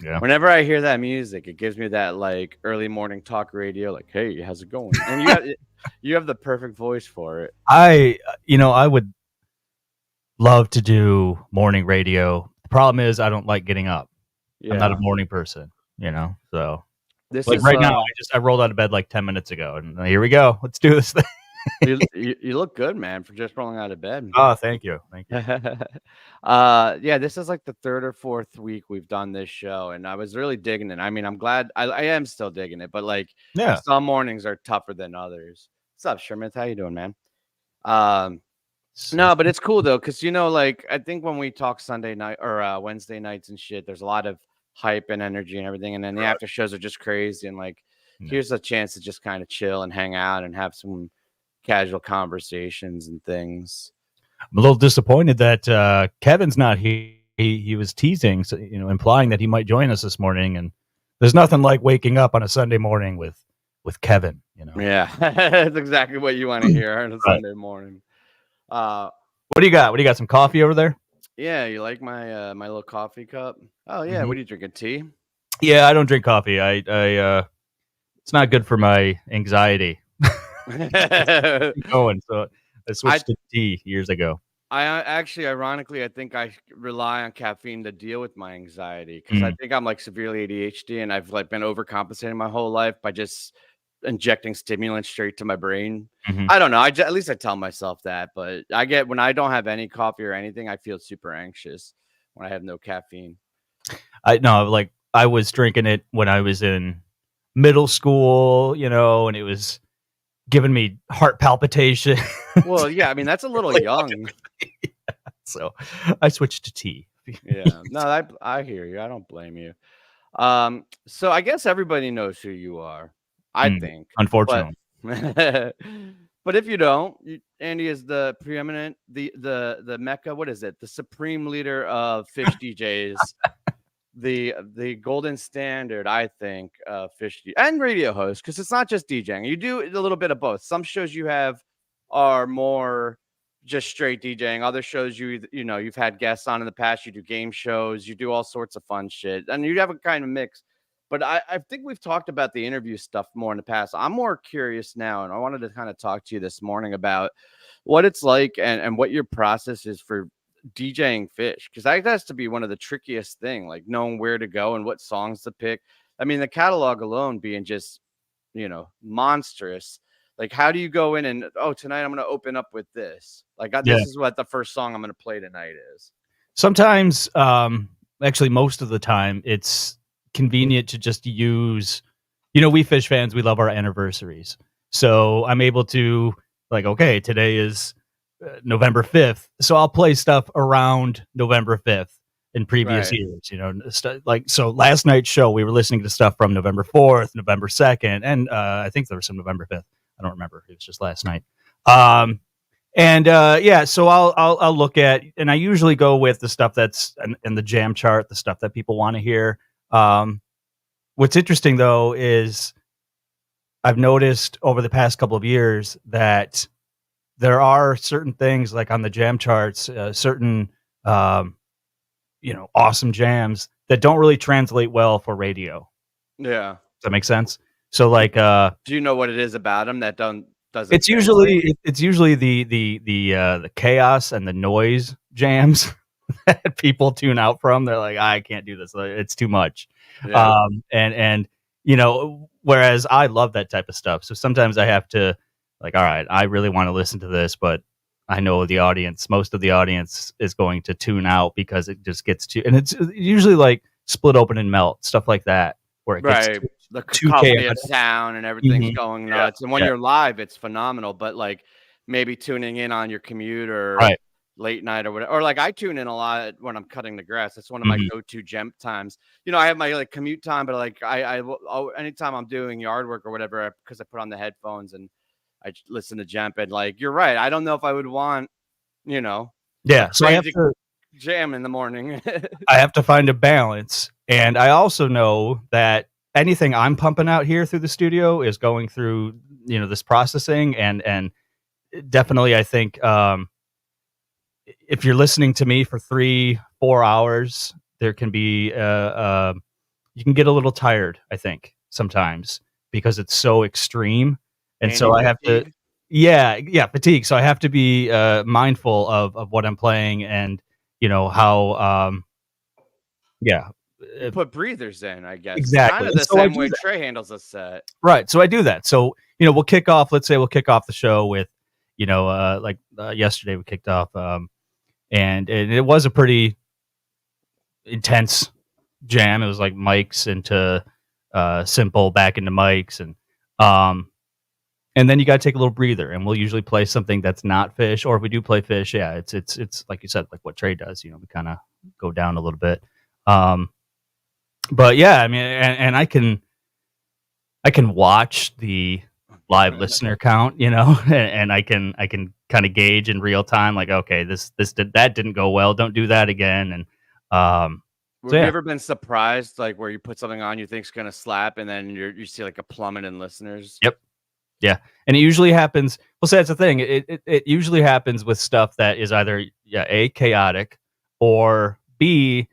Yeah. Whenever I hear that music, it gives me that like early morning talk radio, like, "Hey, how's it going?" And you have the perfect voice for it. I would love to do morning radio. The problem is I don't like getting up. I'm not a Yeah, morning person, so this like is right now, I rolled out of bed like 10 minutes ago, and here we go. Let's do this thing. you look good, man, for just rolling out of bed. Oh, thank you. Thank you. Yeah, this is like the third or fourth week we've done this show, and I was really digging it. I mean, I'm glad I am still digging it, but like Yeah. some mornings are tougher than others. What's up, Sherman? How you doing, man? Um, no, but it's cool though, because like I think when we talk Sunday night or Wednesday nights and shit, there's a lot of hype and energy and everything, and then the Right. after shows are just crazy, and like Yeah. here's a chance to just kind of chill and hang out and have some casual conversations and things. I'm a little disappointed that Kevin's not here. He was teasing, so, implying that he might join us this morning, and there's nothing like waking up on a Sunday morning with Kevin. Yeah, that's exactly what you want to hear on a Right. Sunday morning. What do you got? What do you got? Some coffee over there? Yeah, you like my my little coffee cup? Oh yeah, Mhm. what are you drinking? Tea? Yeah, I don't drink coffee. I it's not good for my anxiety. Going, so I switched to tea years ago. I actually, ironically, I think I rely on caffeine to deal with my anxiety because I think I'm like severely ADHD and I've like been overcompensating my whole life by just injecting stimulants straight to my brain. Mhm. I don't know. At least I tell myself that, but when I don't have any coffee or anything, I feel super anxious when I have no caffeine. I was drinking it when I was in middle school, and it was giving me heart palpitation. Well, yeah, I mean that's a little young. So I switched to tea. Yeah, no, I hear you. I don't blame you. So I guess everybody knows who you are. I think, Unfortunately. but if you don't, Andy is the preeminent, the Mecca. What is it? The supreme leader of Phish DJs, the golden standard, I think, Phish and radio host, because it's not just DJing. You do a little bit of both. Some shows you have are more just straight DJing. Other shows you've had guests on in the past. You do game shows. You do all sorts of fun shit, and you have a kind of mix. But I think we've talked about the interview stuff more in the past. I'm more curious now, and I wanted to kind of talk to you this morning about what it's like and what your process is for DJing Phish, because that has to be one of the trickiest thing, like knowing where to go and what songs to pick. I mean, the catalog alone being just monstrous. Like, how do you go in and tonight I'm going to open up with this? Like, this is what the first song I'm going to play tonight is. Sometimes, actually, most of the time, it's convenient to just use. We Phish fans, we love our anniversaries, so I'm able to okay, today is November 5th, so I'll play stuff around November 5th in previous years. So last night's show, we were listening to stuff from November 4th, November 2nd, and I think there was some November 5th. I don't remember. It was just last night. So I'll look at, and I usually go with the stuff that's in the jam chart, the stuff that people want to hear. What's interesting though is I've noticed over the past couple of years that there are certain things like on the jam charts, certain awesome jams that don't really translate well for radio. Yeah. Does that make sense? So do you know what it is about them that doesn't? It's usually the chaos and the noise jams that people tune out from. They're like, I can't do this. It's too much. Yeah. Whereas I love that type of stuff. So sometimes I have to all right, I really want to listen to this, but I know most of the audience is going to tune out because it just gets too, and it's usually Split Open and Melt, stuff like that, where it gets the too cacophony of sound and everything's going nuts. Yeah. And when you're live, it's phenomenal. But maybe tuning in on your commute or late night or whatever, or I tune in a lot when I'm cutting the grass. That's one of my go-to JEMP times. I have my commute time, but I anytime I'm doing yard work or whatever, because I put on the headphones and I listen to JEMP. And you're right. I don't know if I would want, so I have to jam in the morning. I have to find a balance. And I also know that anything I'm pumping out here through the studio is going through, this processing. And definitely, I think if you're listening to me for 3-4 hours, there can be you can get a little tired, I think, sometimes because it's so extreme. And Andy so I have to fatigue. fatigue. So I have to be mindful of what I'm playing and how yeah. You uh, put breathers in, I guess. It's kind exactly. of And the so I same do way that. Trey handles a set. Right. So I do that. So, we'll kick off, let's say we'll kick off the show with, yesterday we kicked off and it was a pretty intense jam. It was like mics into simple back into mics and then you got to take a little breather and we'll usually play something that's not Phish, or if we do play Phish, yeah, it's like you said, like what Trey does, we kind of go down a little bit. Um but yeah, I mean, and I can watch the live listener count, and I can kind of gauge in real time, like, okay, that didn't go well. Don't do that again. And so Have you yeah, ever been surprised, like where you put something on you think's gonna slap, and then you see like a plummet in listeners? yep, yeah, and it usually happens. Well, so that's the thing. It usually happens with stuff that is either A, chaotic, or B,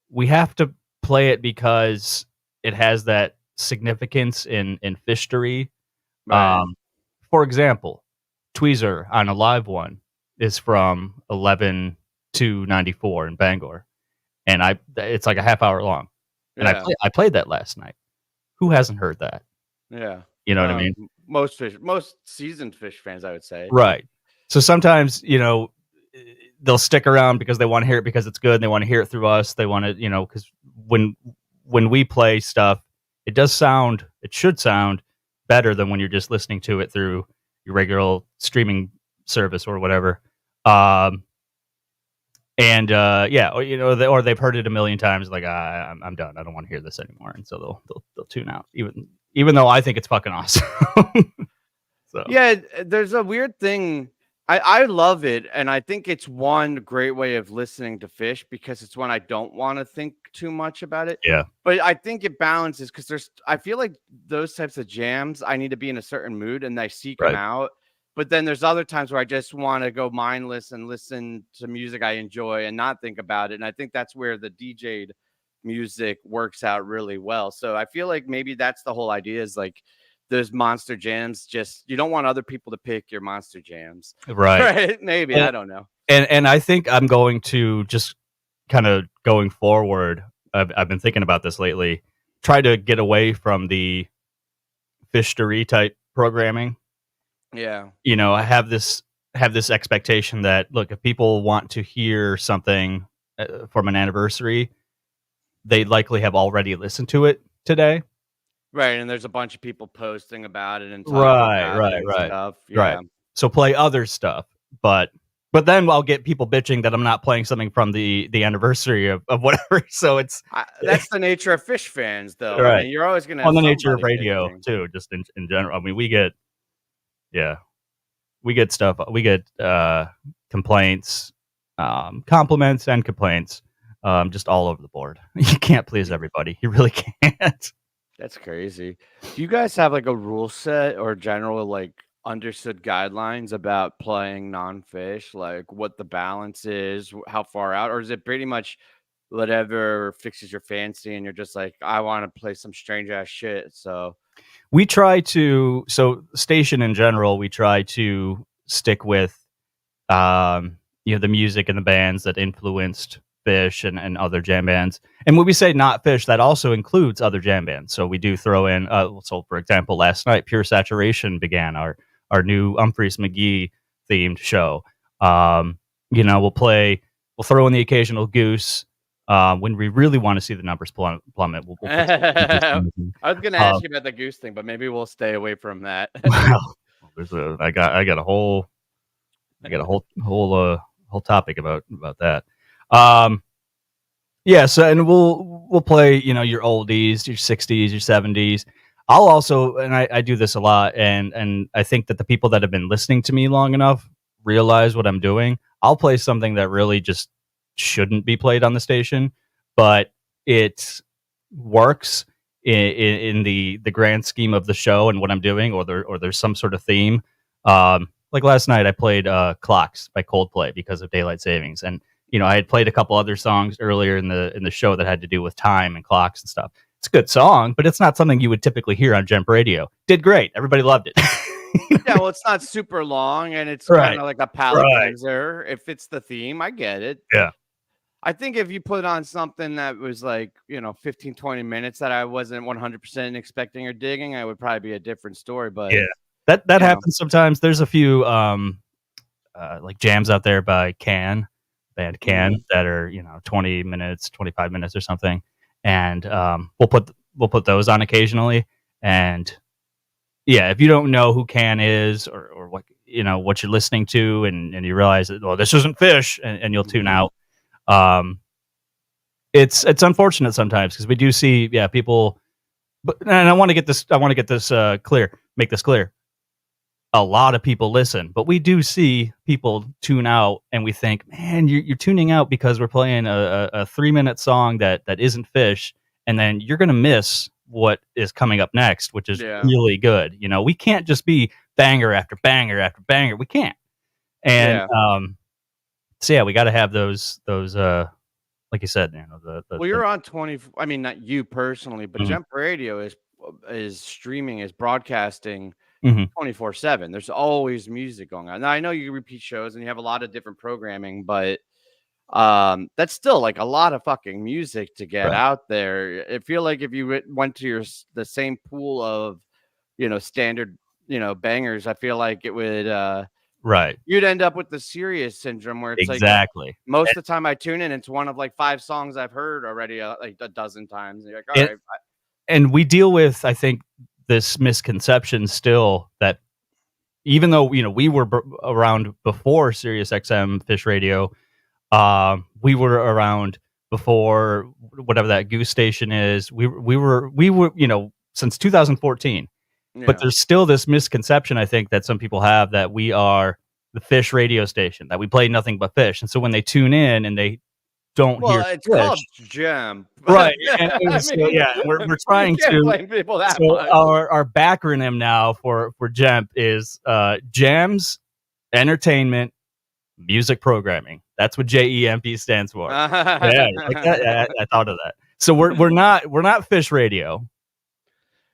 we have to play it because it has that significance in Phish-tory. Right. For example, Tweezer on a live one is from 11 to 94 in Bangor, and it's like a half hour long, and Yeah. I played that last night. Who hasn't heard that? Yeah. You know what I mean? Most seasoned Phish fans, I would say. Right. So sometimes, they'll stick around because they want to hear it because it's good, and they want to hear it through us. They want to, because when we play stuff, it should sound better than when you're just listening to it through your regular streaming service or whatever. And yeah, or they've heard it a million times, like I'm done. I don't want to hear this anymore, and so they'll tune out, even though I think it's fucking awesome. So Yeah, there's a weird thing. I love it, and I think it's one great way of listening to Phish because it's one I don't want to think too much about it. yeah, But I think it balances because I feel like those types of jams, I need to be in a certain mood and I seek them right, out. But then there's other times where I just want to go mindless and listen to music I enjoy and not think about it. And I think that's where the DJ'd music works out really well. So I feel like maybe that's the whole idea, is like those monster jams. Just you don't want other people to pick your monster jams, right. right? Maybe, And I don't know. and I think I'm going to just kind of going forward. I've been thinking about this lately. Try to get away from the Phish-tory type programming. Yeah, I have this expectation that, look, if people want to hear something from an anniversary, they likely have already listened to it today. right. And there's a bunch of people posting about it and talking Right, about it right, and right, stuff. right. Yeah. So play other stuff, but then I'll get people bitching that I'm not playing something from the anniversary of whatever. So it's That's the nature of Phish fans, though. I right mean, you're always gonna on have the nature of somebody radio bitching. too, just in general. I mean, yeah, we get stuff. We get complaints, compliments, and complaints, just all over the board. You can't please everybody. You really can't. That's crazy. Do you guys have like a rule set or general like understood guidelines about playing non-Phish, like what the balance is, how far out, or is it pretty much whatever fixes your fancy and you're just like, I want to play some strange ass shit? So We try to, so station in general, we try to stick with, the music and the bands that influenced Phish and other jam bands. And when we say not Phish, that also includes other jam bands. So we do throw in, so for example, last night, Pure Saturation began our new Humphreys McGee themed show. We'll throw in the occasional Goose. When we really want to see the numbers plummet, we'll put some I Goose. was gonna ask you about the goose thing, but maybe we'll stay away from that. Well, I got a whole whole topic about that. Yeah, so and we'll play, your oldies, your 60s, your 70s. I'll also, and I do this a lot, and I think that the people that have been listening to me long enough realize what I'm doing. I'll play something that really just shouldn't be played on the station, but it works in the grand scheme of the show and what I'm doing, or there's some sort of theme. Like last night, I played "Clocks" by Coldplay because of daylight savings, and I had played a couple other songs earlier in the show that had to do with time and clocks and stuff. It's a good song, but it's not something you would typically hear on JEMP Radio. Did great. Everybody loved it. Yeah, well, it's not super long, and it's Right. kind of like a palate Right. cleanser. It fits the theme. I get it. Yeah. I think if you put on something that was like, 15, 20 minutes that I wasn't 100% expecting or digging, I would probably be a different story. But Yeah. That you know. happens sometimes. There's a few like jams out there by band Can that are 20 minutes, 25 minutes or something, and we'll put those on occasionally. And yeah, if you don't know who Can is or what what you're listening to, and you realize that, well, this isn't Phish, and you'll tune out. It's unfortunate sometimes because we do see people, but and I want to get this clear, make this clear. A lot of people listen, but we do see people tune out, and we think, man, you're tuning out because we're playing a 3-minute song that isn't Phish, and then you're gonna miss what is coming up next, which is really good. We can't just be banger after banger after banger. We can't. And so yeah, we got to have those like you said, well, you're on 20. I mean, not you personally, but JEMP Radio is streaming, is broadcasting 24/7. There's always music going on. Now, I know you repeat shows and you have a lot of different programming, but that's still like a lot of fucking music to get out there. I feel like if you went to the same pool of standard bangers, I feel like it would you'd end up with the Sirius syndrome where it's like most of the time I tune in, it's one of like 5 songs I've heard already like a dozen times, and you're like, all right. And we deal with, I think, this misconception still that even though we were around before Sirius XM Phish Radio, we were around before whatever that Goose station is. We were since 2014. But there's still this misconception, I think, that some people have that we are the Phish radio station, that we play nothing but Phish. And so when they tune in and they don't hear it's Phish, called JEMP. Right. And so, we're trying to blame people that so much. our backronym now for JEMP is Jams, Entertainment, Music Programming. That's what JEMP stands for. Like that. I thought of that. So we're not Phish radio.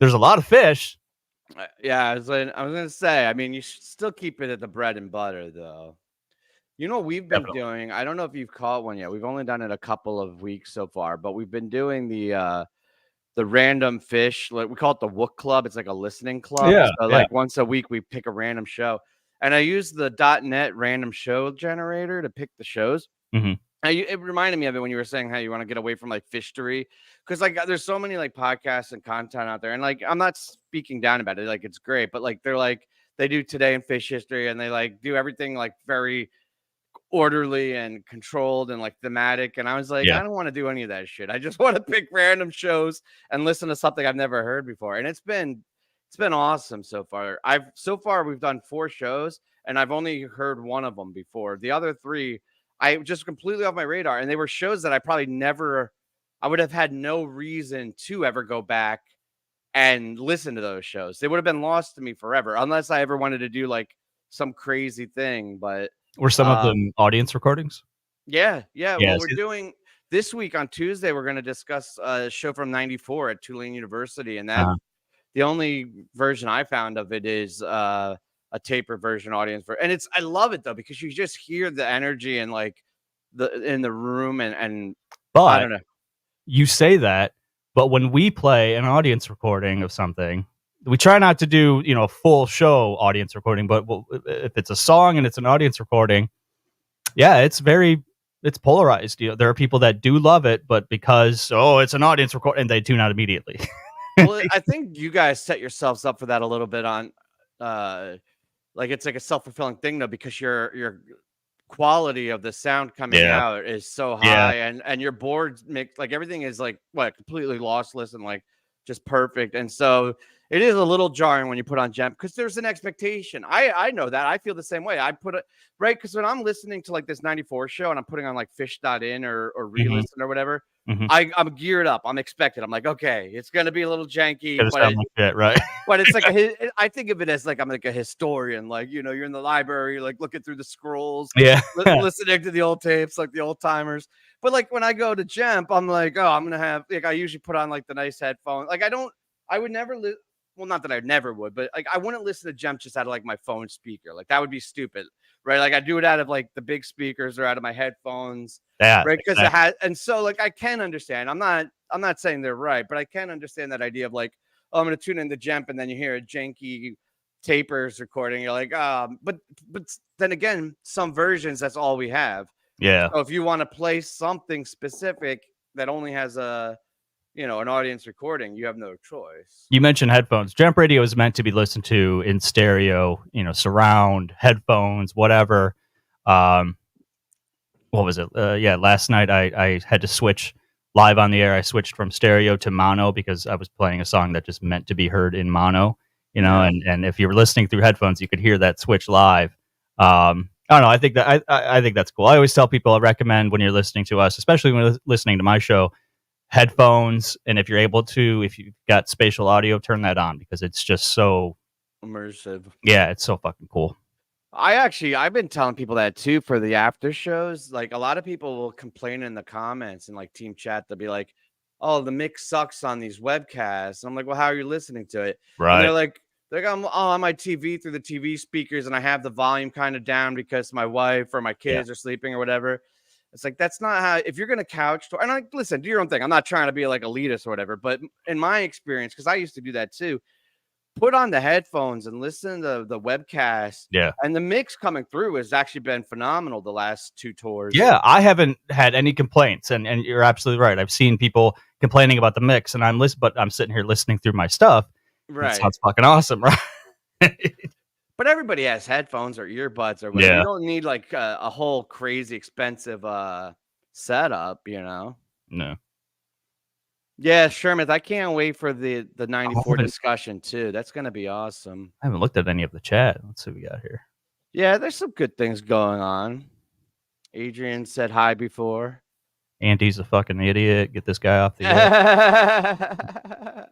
There's a lot of Phish. I was gonna say, I mean, you should still keep it at the bread and butter, though. What we've been doing, I don't know if you've caught one yet. We've only done it a couple of weeks so far, but we've been doing the random Phish, like we call it the Wook Club. It's like a listening club. Like once a week we pick a random show, and I use the .net random show generator to pick the shows. It reminded me of it when you were saying how you want to get away from like Phishtory, because like there's so many like podcasts and content out there, and like I'm not speaking down about it, like it's great, but like they do today in Phish history, and they like do everything like very orderly and controlled and like thematic, and I was like, I don't want to do any of that shit. I just want to pick random shows and listen to something I've never heard before, and it's been awesome so far. We've done 4 shows, and I've only heard one of them before. The other 3 I just completely off my radar, and they were shows that I would have had no reason to ever go back and listen to those shows. They would have been lost to me forever, unless I ever wanted to do like some crazy thing. But were some of them audience recordings? Yeah. Well, we're doing this week on Tuesday. We're going to discuss a show from '94 at Tulane University, and that the only version I found of it is a taper version audience and I love it though, because you just hear the energy and like in the room and but I don't know. You say that, but when we play an audience recording of something, we try not to do a full show audience recording, but if it's a song and it's an audience recording, it's polarized. There are people that do love it, but because it's an audience recording, and they tune out immediately. Well, I think you guys set yourselves up for that a little bit on like it's like a self-fulfilling thing though, because your quality of the sound coming out is so high, and your boards make like everything is like completely lossless and like just perfect. And so it is a little jarring when you put on JEMP, because there's an expectation. I know that. I feel the same way. I put it right, because when I'm listening to like this '94 show and I'm putting on like Phish.in or re-listen or whatever, I'm geared up. I'm expected. I'm like, okay, it's gonna be a little janky, Gonna sound like shit, right? but it's like I think of it as like I'm like a historian. Like, you know, you're in the library, you're like looking through the scrolls, Yeah. listening to the old tapes, like the old timers. But like when I go to JEMP, I'm like, oh, I'm gonna have like I usually put on like the nice headphone. Like I would never well, not that I never would, but like I wouldn't listen to JEMP just out of like my phone speaker. Like that would be stupid, right? Like I do it out of like the big speakers or out of my headphones. Yeah. Right. Because it has, and so like I can understand. I'm not saying they're right, but I can understand that idea of like, oh, I'm gonna tune into JEMP and then you hear a janky tapers recording. You're like, but then again, some versions that's all we have. Yeah. So if you want to play something specific that only has an audience recording, you have no choice. You mentioned headphones. JEMP Radio is meant to be listened to in stereo, surround, headphones, whatever. What was it? Last night I had to switch live on the air. I switched from stereo to mono because I was playing a song that just meant to be heard in mono, and if you were listening through headphones, you could hear that switch live. I don't know. I think that I think that's cool. I always tell people, I recommend when you're listening to us, especially when you're listening to my show, headphones, and if you're able to, if you've got spatial audio, turn that on because it's just so immersive. Yeah, it's so fucking cool. I've been telling people that too for the after shows. Like a lot of people will complain in the comments and like team chat. They'll be like, "Oh, the mix sucks on these webcasts." And I'm like, "Well, how are you listening to it?" Right. And they're like, I'm on my TV through the TV speakers, and I have the volume kind of down because my wife or my kids are sleeping or whatever. It's like that's not how. If you're gonna couch to, and like, listen, do your own thing. I'm not trying to be like elitist or whatever, but in my experience, because I used to do that too. Put on the headphones and listen to the webcast. Yeah. And the mix coming through has actually been phenomenal the last 2 tours. Yeah, I haven't had any complaints, and you're absolutely right. I've seen people complaining about the mix, and but I'm sitting here listening through my stuff. Right. It sounds fucking awesome, right? But everybody has headphones or earbuds or whatever. You don't need like a whole crazy expensive setup, No. Yeah, Sherman, I can't wait for the 94 discussion too. That's going to be awesome. I haven't looked at any of the chat. Let's see what we got here. Yeah, there's some good things going on. Adrian said hi before. Andy's a fucking idiot. Get this guy off the air.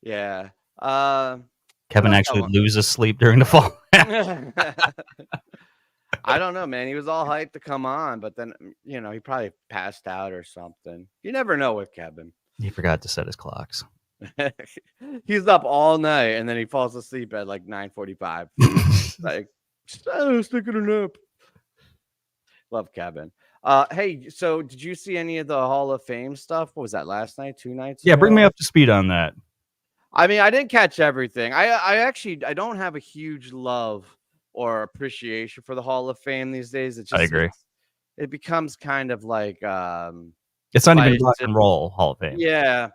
Yeah. Kevin actually loses sleep during the fall. I don't know, man. He was all hyped to come on, but then, he probably passed out or something. You never know with Kevin. He forgot to set his clocks. He's up all night, and then he falls asleep at like 9:45. Like, sticking a nap. Love Kevin. Hey, so did you see any of the Hall of Fame stuff? What was that, last night, 2 nights ago? Bring me up to speed on that. I mean, I didn't catch everything. I don't have a huge love or appreciation for the Hall of Fame these days. It's just, I agree. It becomes kind of like it's not even rock and roll Hall of Fame. Yeah,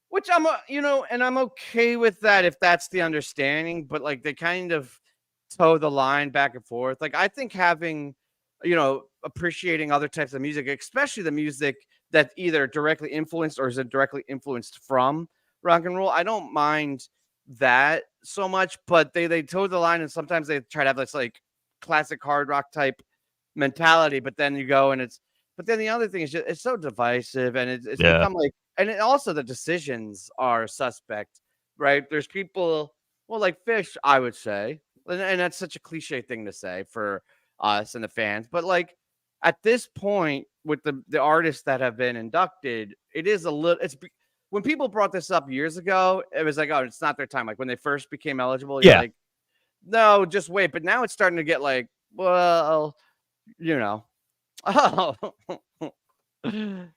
which I'm and I'm okay with that if that's the understanding. But like they kind of toe the line back and forth. Like I think having appreciating other types of music, especially the music that either directly influenced or is directly influenced from rock and roll, I don't mind that so much, but they toe the line, and sometimes they try to have this like classic hard rock type mentality, but then you go and but then the other thing is just it's so divisive, and it's become like, and also the decisions are suspect, right? There's people, well, like Phish, I would say, and that's such a cliche thing to say for us and the fans, but like at this point with the artists that have been inducted, it is a little, when people brought this up years ago, it was like, oh, it's not their time. Like when they first became eligible, you're like, no, just wait. But now it's starting to get like, well, oh,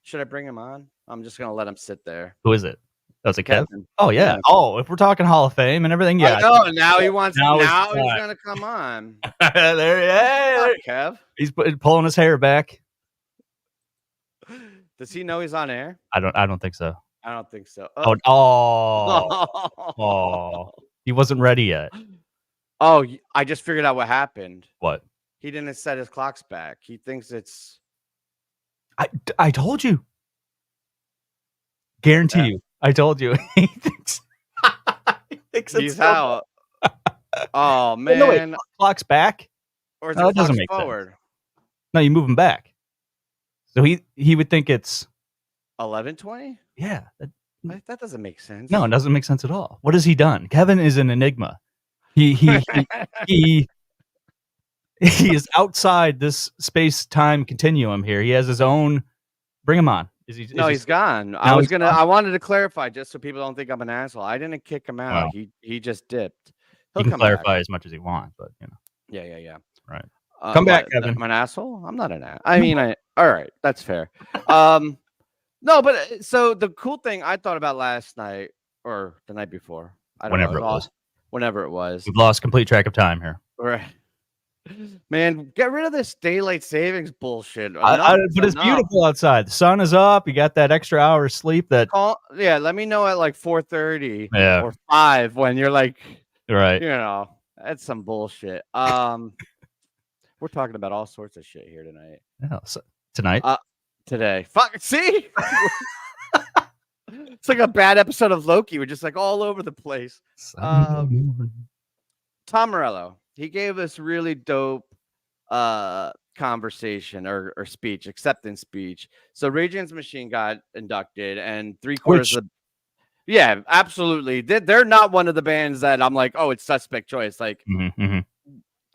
should I bring him on? I'm just gonna let him sit there. Who is it? That's a Kevin. Oh yeah. Oh, if we're talking Hall of Fame and everything, yeah. Oh, now he wants. Now he's gonna come on. there, Kev. He's pulling his hair back. Does he know he's on air? I don't think so. I don't think so. Oh. He wasn't ready yet. Oh, I just figured out what happened. What? He didn't set his clocks back. He thinks it's. I told you. Guarantee you. I told you. He thinks he's out. Oh man! No, wait, clock's back, or is it doesn't make forward? Sense. No, you move them back. So he would think it's 11:20. yeah. That doesn't make sense. No, it doesn't make sense at all. What has he done? Kevin is an enigma. He he is outside this space-time continuum here. He has his own. Bring him on. No, he's gone. I wanted to clarify just so people don't think I'm an asshole. I didn't kick him out. Well, he just dipped. He can clarify as much as he wants, but Yeah. Right. Come back, Kevin. I'm an asshole. I'm not an ass. I mean, all right, that's fair. No, but so the cool thing I thought about last night or the night before, Whenever it was. We've lost complete track of time here. Right. Man, get rid of this daylight savings bullshit. But it's beautiful outside. The sun is up. You got that extra hour of sleep. Let me know at like 4:30 or 5 when you're like, right. That's some bullshit. We're talking about all sorts of shit here tonight. Yeah, tonight? Today. Fuck, see? It's like a bad episode of Loki. We're just like all over the place. Tom Morello. He gave us really dope conversation or speech, acceptance speech. So Rage Against the Machine got inducted, and 3/4 of yeah, absolutely. They're not one of the bands that I'm like, oh, it's suspect choice. Like,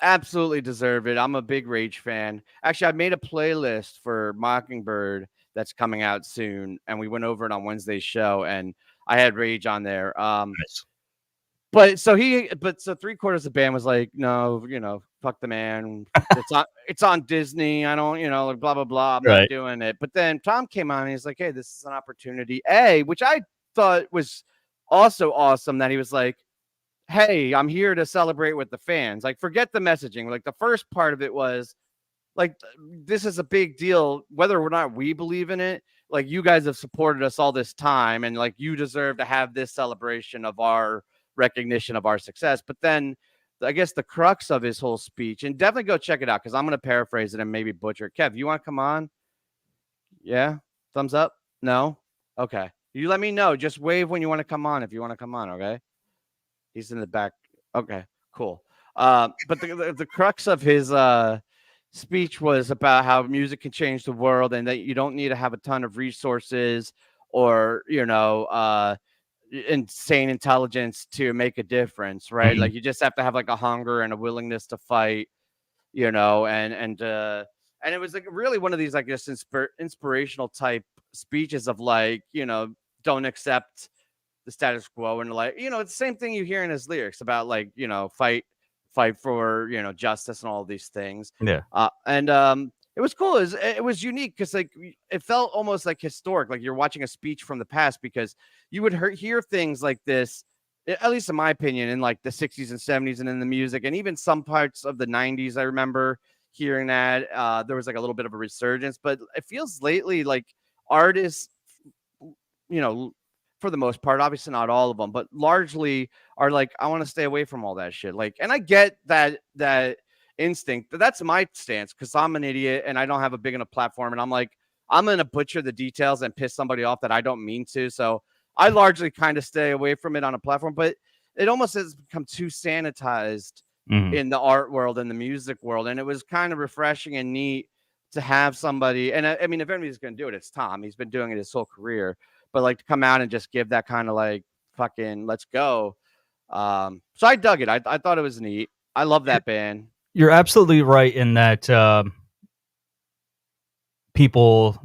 absolutely deserve it. I'm a big Rage fan. Actually, I made a playlist for Mockingbird that's coming out soon, and we went over it on Wednesday's show, and I had Rage on there. Nice. But so 3/4 of the band was like, no, fuck the man. It's on Disney. I don't, like blah blah blah. I'm not doing it. But then Tom came on and he's like, hey, this is an opportunity. Which I thought was also awesome that he was like, hey, I'm here to celebrate with the fans. Like, forget the messaging. Like, the first part of it was like, this is a big deal, whether or not we believe in it. Like, you guys have supported us all this time, and like, you deserve to have this celebration of our recognition of our success. But then I guess the crux of his whole speech, and definitely go check it out because I'm going to paraphrase it and maybe butcher it. Kev, you want to come on? Yeah? Thumbs up? No? Okay. You let me know. Just wave when you want to come on if you want to come on, okay? He's in the back. Okay, cool. But the crux of his speech was about how music can change the world and that you don't need to have a ton of resources or, insane intelligence to make a difference, right? Mm-hmm. Like, you just have to have like a hunger and a willingness to fight, and it was like really one of these, I guess, inspirational type speeches of like, don't accept the status quo, and like, it's the same thing you hear in his lyrics about like, fight for, justice and all these things. Yeah. It was cool. It was unique because like it felt almost like historic, like you're watching a speech from the past, because you would hear things like this, at least in my opinion, in like the 60s and 70s and in the music, and even some parts of the 90s. I remember hearing that there was like a little bit of a resurgence, but it feels lately like artists, for the most part, obviously not all of them, but largely are like, I want to stay away from all that shit. Like, and I get that instinct, but that's my stance because I'm an idiot and I don't have a big enough platform, and I'm like, I'm gonna butcher the details and piss somebody off that I don't mean to. So I largely kind of stay away from it on a platform, but it almost has become too sanitized in the art world and the music world, and it was kind of refreshing and neat to have somebody. And I mean, if anybody's gonna do it, it's Tom. He's been doing it his whole career, but like to come out and just give that kind of like fucking let's go. So I dug it. I thought it was neat. I love that band. You're absolutely right in that people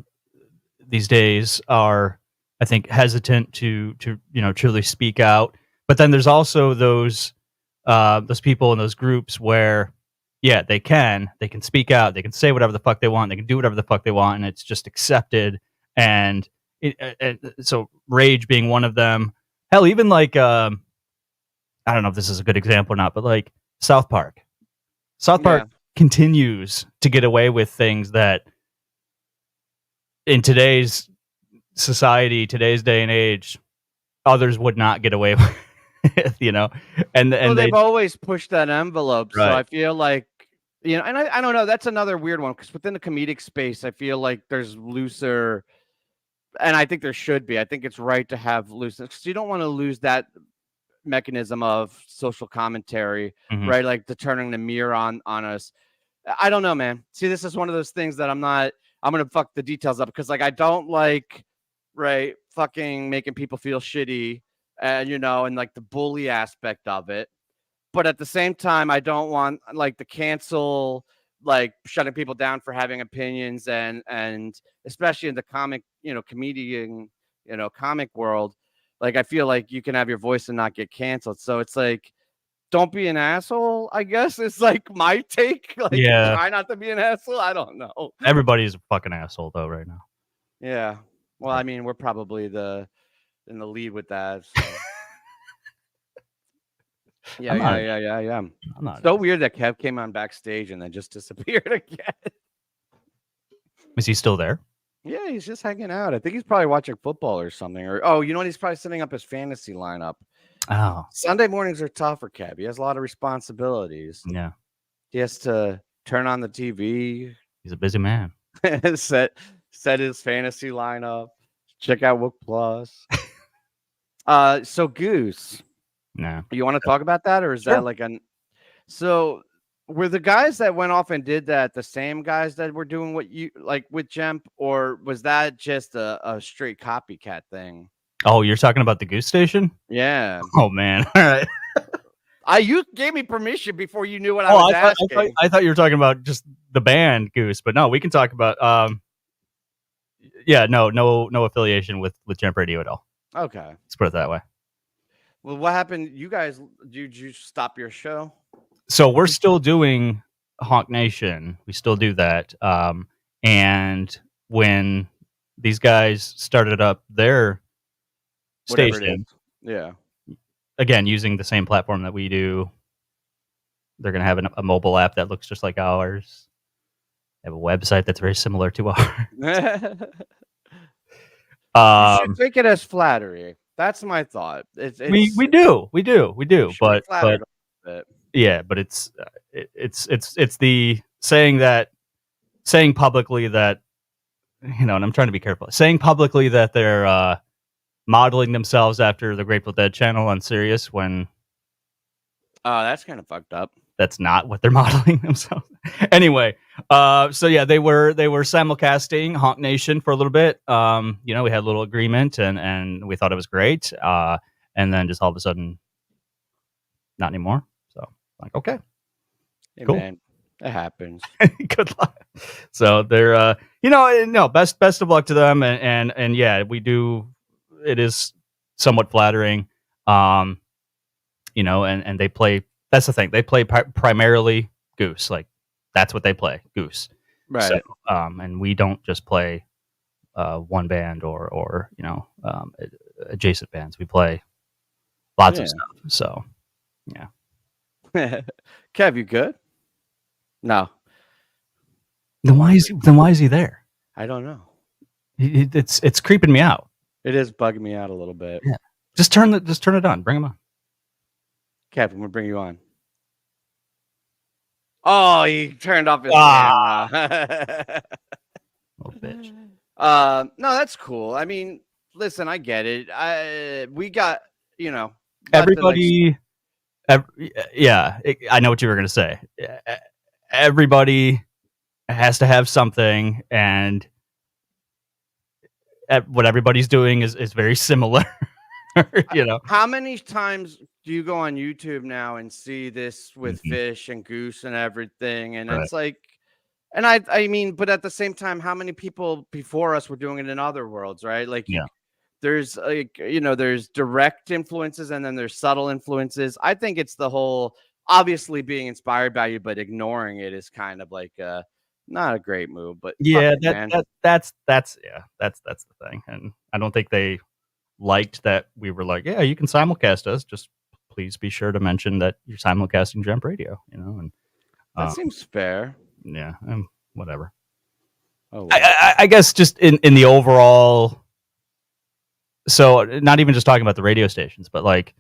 these days are, I think, hesitant to truly speak out. But then there's also those people in those groups where, yeah, they can speak out, they can say whatever the fuck they want, they can do whatever the fuck they want, and it's just accepted. And so Rage being one of them. Hell, even like I don't know if this is a good example or not, but like South Park continues to get away with things that in today's society, today's day and age, others would not get away with, and they've always pushed that envelope. Right. So I feel like, and I don't know, that's another weird one because within the comedic space, I feel like there's looser, and I think there should be. I think it's right to have looseness because you don't want to lose that mechanism of social commentary, right? Like the turning the mirror on us. I don't know, man. See, this is one of those things that I'm not I'm gonna fuck the details up because like I don't like fucking making people feel shitty and and like the bully aspect of it. But at the same time, I don't want like the cancel, like shutting people down for having opinions and especially in the comic, comedian, comic world. Like I feel like you can have your voice and not get canceled. So it's like, don't be an asshole, I guess it's like my take. Like try not to be an asshole. I don't know. Everybody's a fucking asshole though right now. Yeah. Well, I mean, we're probably in the lead with that. So. Yeah. I'm not. So weird that Kev came on backstage and then just disappeared again. Is he still there? Yeah, he's just hanging out. I think he's probably watching football or something. Or you know what? He's probably setting up his fantasy lineup. Oh, Sunday mornings are tough for Kev. He has a lot of responsibilities. yeah. He has to turn on the TV. He's a busy man. set his fantasy lineup. Check out Wook Plus. So Goose. Yeah. You want to talk about that, or is that like so were the guys that went off and did that the same guys that were doing what you like with JEMP, or was that just a straight copycat thing? Oh, you're talking about the Goose Station? Yeah. Oh man. All right. You gave me permission before you knew what I was asking. I thought you were talking about just the band Goose, but no, we can talk about no affiliation with JEMP Radio at all. Okay. Let's put it that way. Well, what happened? You guys, did you stop your show? So we're still doing Honk Nation. We still do that. And when these guys started up their station, yeah, again using the same platform that we do, they're going to have a mobile app that looks just like ours. They have a website that's very similar to ours. You should take it as flattery. That's my thought. We do, but yeah, but it's the saying publicly that, and I'm trying to be careful, saying publicly that they're modeling themselves after the Grateful Dead channel on Sirius when that's kind of fucked up. That's not what they're modeling themselves. Anyway, so yeah, they were simulcasting Honk Nation for a little bit. We had a little agreement and we thought it was great. And then just all of a sudden, not anymore. So like, okay, hey, cool. Man, it happens. Good luck. So they're, best of luck to them. And yeah, we do. It is somewhat flattering. And they play. That's the thing. They play primarily Goose. Like that's what they play, Goose. Right. So, and we don't just play one band or adjacent bands. We play lots of stuff. So, yeah. Kev, you good? No. Then why is he there? I don't know. It's creeping me out. It is bugging me out a little bit. Yeah. Just turn it on. Bring him on. Kev, I'm gonna bring you on. Oh, he turned off his camera. Little bitch. No, that's cool. I mean, listen, I get it. We got, everybody. I know what you were gonna say. Everybody has to have something, and what everybody's doing is very similar. How many times do you go on YouTube now and see this with Phish and Goose and everything? And it's like, and I mean, but at the same time, how many people before us were doing it in other worlds, right? Like, there's like, there's direct influences and then there's subtle influences. I think it's the whole, obviously being inspired by you, but ignoring it is kind of like not a great move. But yeah, that's the thing. And I don't think they liked that we were like, yeah, you can simulcast us. Just please be sure to mention that you're simulcasting JEMP Radio, and that seems fair. Yeah, whatever. Oh, I guess just in the overall. So not even just talking about the radio stations, but like,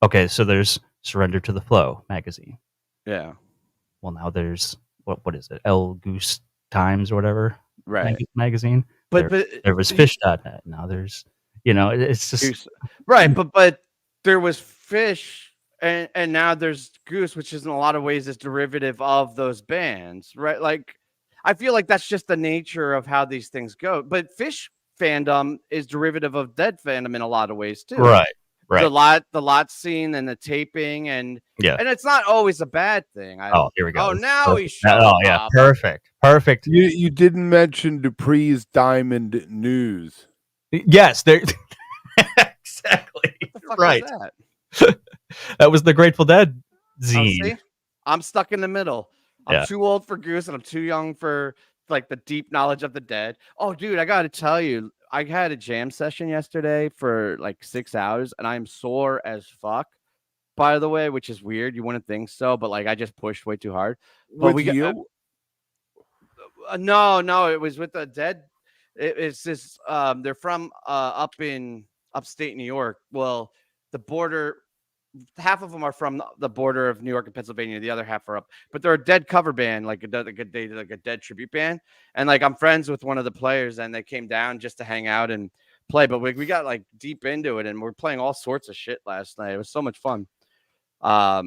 okay, so there's Surrender to the Flow magazine. Yeah. Well, now there's what is it? El Goose Times or whatever. Right. Magazine. But there was Phish.net. Now there's. It's just right, but there was Phish, and now there's Goose, which is in a lot of ways is derivative of those bands, right? Like, I feel like that's just the nature of how these things go. But Phish fandom is derivative of Dead fandom in a lot of ways too. Right. The lot scene and the taping and it's not always a bad thing. Here we go. Oh, now he's showing up. Perfect. You didn't mention Dupree's Diamond News. Yes, there. Exactly. What the fuck right. was that? That was the Grateful Dead zine. See? I'm stuck in the middle. I'm too old for Goose and I'm too young for like the deep knowledge of the Dead. Oh, dude, I got to tell you, I had a jam session yesterday for like 6 hours and I'm sore as fuck, by the way, which is weird. You wouldn't think so, but like I just pushed way too hard. But with you? No, it was with the Dead. It's this, they're from up in upstate New York. Well, the border, half of them are from the border of New York and Pennsylvania. The other half are up, but they're a Dead cover band, like a Dead tribute band. And like I'm friends with one of the players, and they came down just to hang out and play. But we got like deep into it, and we're playing all sorts of shit last night. It was so much fun. I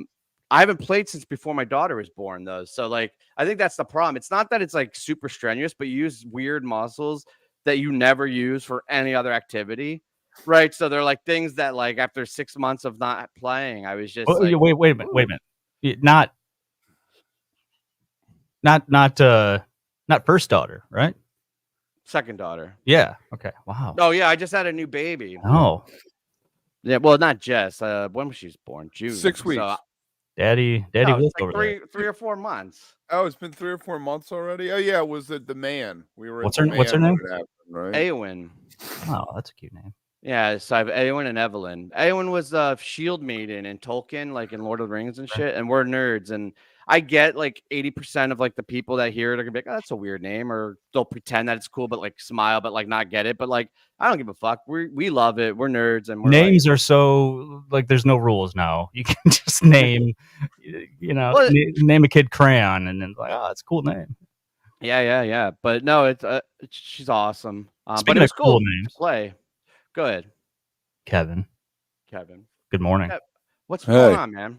haven't played since before my daughter was born, though. So like I think that's the problem. It's not that it's like super strenuous, but you use weird muscles that you never use for any other activity. Right, so they're like things that like after 6 months of not playing, I was just like, wait a minute. Not first daughter, right? Second daughter. Yeah. Okay. Wow. Oh yeah, I just had a new baby. Oh. Yeah, well, not Jess. When was she born? June. 6 weeks. So, Daddy no, Wook like over three or 4 months. Oh, it's been 3 or 4 months already. Oh yeah, it was the man. We were. What's her name? Happened, right? Eowyn. Oh, that's a cute name. Yeah, so I have Eowyn and Evelyn. Eowyn was a shield maiden in Tolkien, like in Lord of the Rings and shit. And we're nerds, and I get like 80% of like the people that hear it are gonna be like, "Oh, that's a weird name," or they'll pretend that it's cool, but like smile, but like not get it. But like, I don't give a fuck. We love it. We're nerds, and we're names are so like there's no rules now. You can just name, name a kid Crayon, and then like, oh, it's a cool name. Yeah. But no, it's she's awesome. Speaking but it was of cool to names, play. Go ahead, Kevin. Good morning. What's going on, man?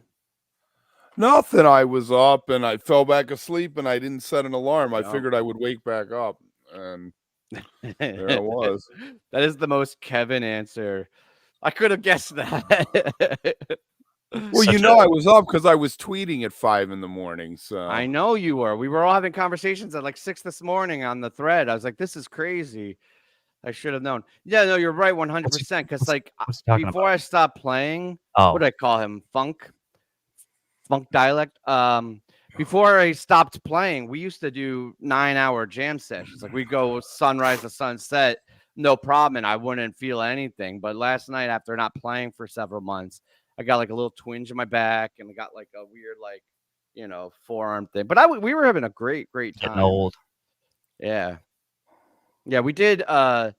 Nothing. I was up and I fell back asleep and I didn't set an alarm. I figured I would wake back up, and there I was. That is the most Kevin answer. I could have guessed that. Well, I was up because I was tweeting at 5 a.m. So I know you were. We were all having conversations at like 6 this morning on the thread. I was like, "This is crazy." I should have known. Yeah, no, you're right, 100%. Because like before I stopped playing, what do I call him? Funk dialect. Before I stopped playing, we used to do 9-hour jam sessions. Like we go sunrise to sunset, no problem, and I wouldn't feel anything. But last night, after not playing for several months, I got like a little twinge in my back, and I got like a weird forearm thing. But we were having a great time. Getting old. Yeah, we did a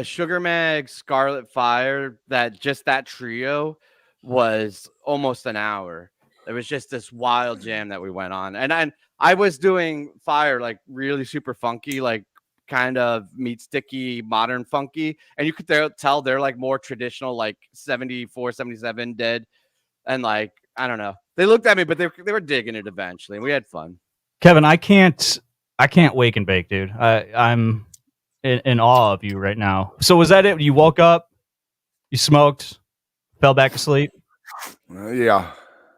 Sugar Mag Scarlet Fire. That trio was almost an hour. It was just this wild jam that we went on, and I was doing Fire like really super funky, like kind of meat sticky modern funky, and you could tell they're like more traditional, like 74, 77 Dead, and like I don't know. They looked at me, but they were digging it eventually, and we had fun. Kevin, I can't wake and bake, dude. I'm in awe of you right now. So was that it? You woke up, you smoked, fell back asleep? Yeah.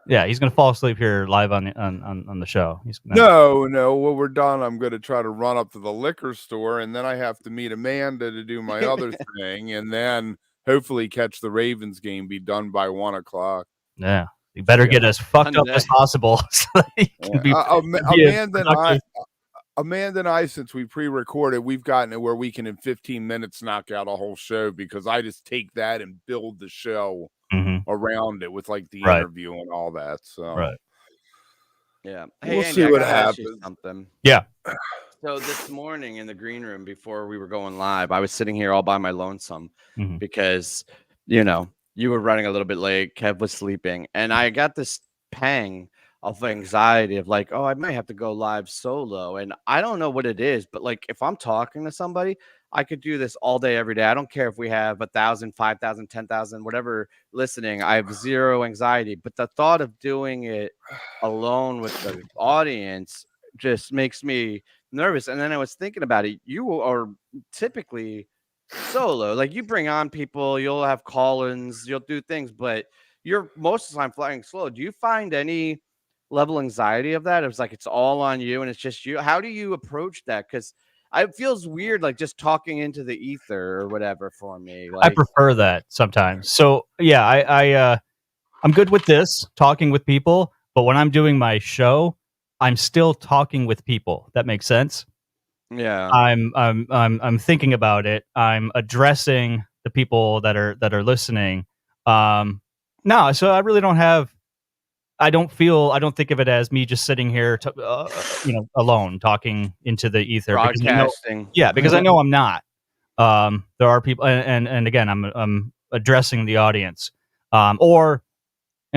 Yeah, he's gonna fall asleep here live on the show. No. When we're done, I'm gonna try to run up to the liquor store, and then I have to meet Amanda to do my other thing, and then hopefully catch the Ravens game. Be done by 1:00. Yeah, you better get as fucked up as possible. So you can be Amanda and I, since we pre-recorded, we've gotten it where we can in 15 minutes knock out a whole show, because I just take that and build the show around it with like the interview and all that. So yeah, hey, we'll see what happens. Something. Yeah. So this morning in the green room before we were going live, I was sitting here all by my lonesome because you were running a little bit late. Kev was sleeping, and I got this pang of anxiety of like, oh, I might have to go live solo. And I don't know what it is, but like if I'm talking to somebody, I could do this all day, every day. I don't care if we have 1,000, 5,000, 10,000, whatever listening. I have zero anxiety. But the thought of doing it alone with the audience just makes me nervous. And then I was thinking about it. You are typically solo. Like, you bring on people, you'll have call-ins, you'll do things, but you're most of the time flying solo. Do you find any level anxiety of that? It's like it's all on you and it's just you. How do you approach that? Because it feels weird, like just talking into the ether or whatever for me. I Like, prefer that sometimes. So yeah, I'm good with this, talking with people, but when I'm doing my show, I'm still talking with people. That makes sense. yeah. I'm thinking about it. I'm addressing the people that are listening. No, so I really don't have. I don't think of it as me just sitting here, alone talking into the ether Broadcasting. because I know I'm not. There are people, and again, I'm addressing the audience, and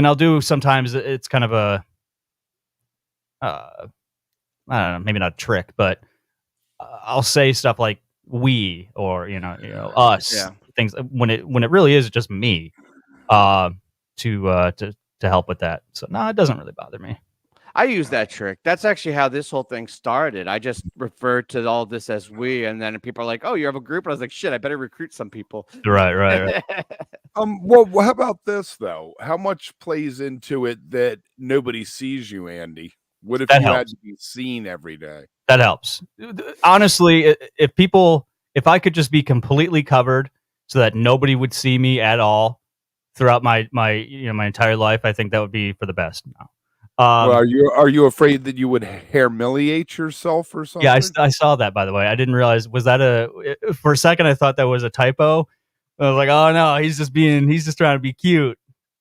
I'll do sometimes. It's kind of a, I don't know, maybe not a trick, but I'll say stuff like "we" or us, things when it really is just me, to help with that. So no, it doesn't really bother me. I use that trick. That's actually how this whole thing started. I just referred to all this as we, and then people are like, "Oh, you have a group." And I was like, "Shit, I better recruit some people." Right. Well, how about this though? How much plays into it that nobody sees you, Andy? What if That you had helps. to be seen every day? That helps. Honestly, if I could just be completely covered so that nobody would see me at all throughout my entire life, I think that would be for the best. No. Well, are you afraid that you would humiliate yourself or something? Yeah, I saw that, by the way. I didn't realize, was that for a second I thought that was a typo. I was like, oh no, he's just trying to be cute.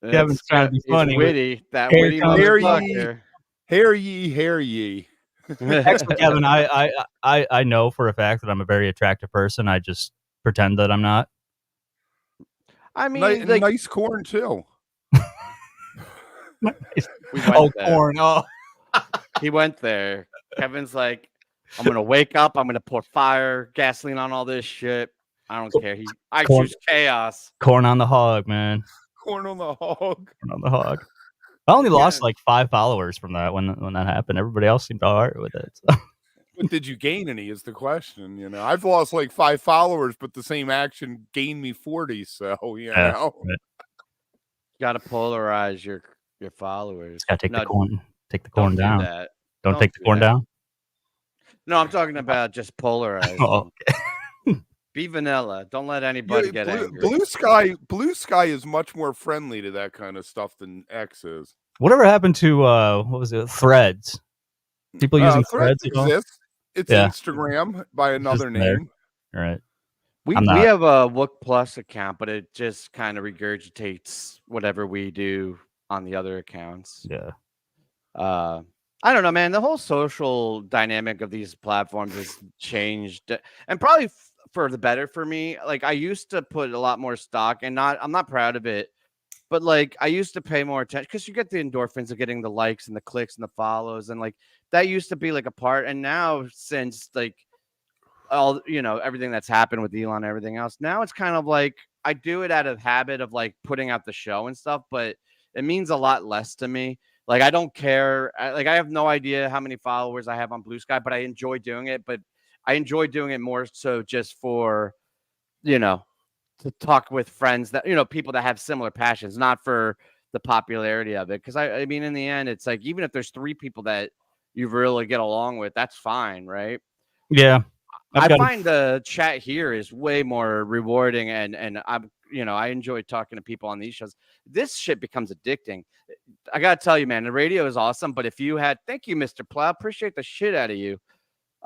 Kevin's trying to be funny. He's witty. That witty motherfucker. Hear ye. Actually, Kevin, I know for a fact that I'm a very attractive person. I just pretend that I'm not. I mean, nice corn too. Corn. Oh, he went there. Kevin's like, I'm gonna wake up. I'm gonna pour fire, gasoline on all this shit. I don't care. I choose chaos. Corn on the hog, man. Corn on the hog. Corn on the hog. I only lost like 5 followers from that when that happened. Everybody else seemed all right with it. So. But did you gain any is the question. I've lost like 5 followers, but the same action gained me 40. So, you know. Right. Got to polarize your followers. Got to take the corn down. Do don't take the corn down? No, I'm talking about just polarize. Oh, okay. Be vanilla. Don't let anybody get angry. Blue Sky is much more friendly to that kind of stuff than X is. Whatever happened to what was it? Threads. People using Threads exists. It's Instagram by another name. Right. We have a Wook Plus account, but it just kind of regurgitates whatever we do on the other accounts. Yeah. I don't know, man. The whole social dynamic of these platforms has changed, and probably for the better for me. Like, I used to put a lot more stock, and I'm not proud of it, but like I used to pay more attention because you get the endorphins of getting the likes and the clicks and the follows, and like that used to be like a part. And now, since like all everything that's happened with Elon and everything else, now it's kind of like I do it out of habit of like putting out the show and stuff, but it means a lot less to me. Like, I don't care. I have no idea how many followers I have on Blue Sky, but I enjoy doing it. But I enjoy doing it more so just for, to talk with friends that, people that have similar passions, not for the popularity of it. Because I mean, in the end, it's like, even if there's 3 people that you really get along with, that's fine, right? Yeah. I find the chat here is way more rewarding, and I'm, I enjoy talking to people on these shows. This shit becomes addicting. I gotta tell you, man, the radio is awesome. But if you had, thank you, Mr. Plow, appreciate the shit out of you,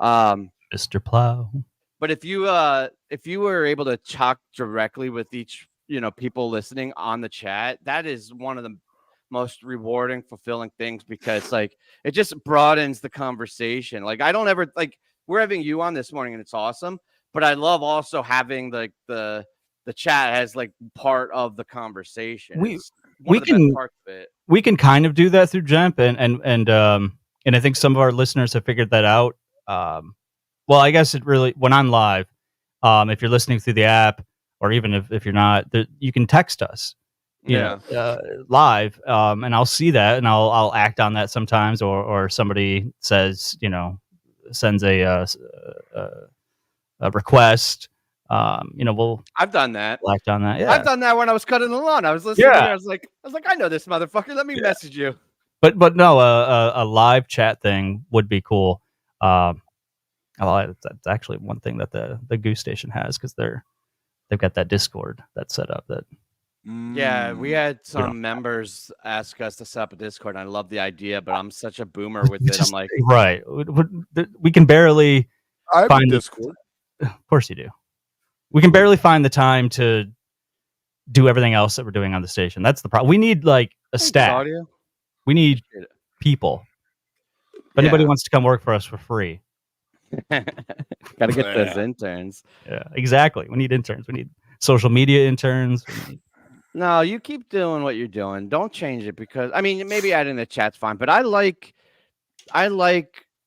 Mr. Plow. But if you were able to talk directly with each, people listening on the chat, that is one of the most rewarding, fulfilling things, because like it just broadens the conversation. Like, I don't ever like. We're having you on this morning and it's awesome, but I love also having the chat as like part of the conversation. We can kind of do that through JEMP, and I think some of our listeners have figured that out. Well, I guess it really, when I'm live, if you're listening through the app, or even if you're not, you can text us, you know, live, and I'll see that, and I'll act on that sometimes, or somebody says, you know, sends a request. You know, I've done that. act on that. Yeah, I've done that when I was cutting the lawn. I was listening to you. I was like, I know this motherfucker. Let me message you. But no, a live chat thing would be cool. That's actually one thing that the Goose Station has, because they've got that Discord that's set up. That Yeah, we had some members ask us to set up a Discord, and I love the idea, but I'm such a boomer with it. I'm like, right, we can barely find Discord. Of course you do. We can barely find the time to do everything else that we're doing on the station. That's the problem. We need like a staff. We need people. If anybody wants to come work for us for free, gotta get those interns. Yeah, exactly. We need interns. We need social media interns. No, you keep doing what you're doing. Don't change it, because I mean, maybe adding the chat's fine, but I like